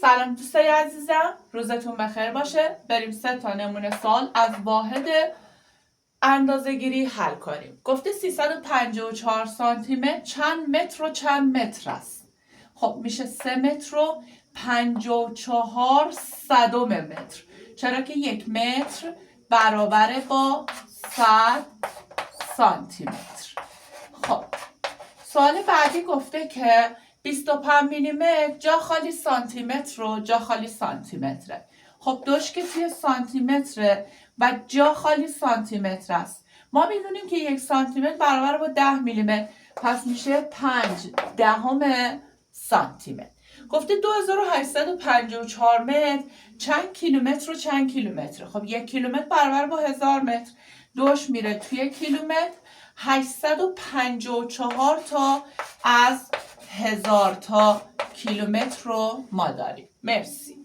سلام دوستای عزیزم، روزتون بخیر باشه. بریم 3 تا نمونه سوال از واحد اندازه‌گیری حل کنیم. گفته 354 سانتی متر چند متر و چند متر است. خب میشه 3 متر و 54 صدم متر، چرا که 1 متر برابر با 100 سانتی متر. خب سوال بعدی گفته که 25 میلیمتر جا خالی سانتی متر و جا خالی سانتی متره. خب دوش که توی سانتی متره و جا خالی سانتی متر است. ما میدونیم که 1 سانتی متر برابر با 10 میلیمتر، پس میشه 5/10 سانتی متر. گفته 2854 متر چند کیلومتر و چند کیلومتر. خب 1 کیلومتر برابر با 1000 متر، دوش میره توی کیلومتر. 854 تا از 1000 تا کیلومتر رو ما داریم. مرسی.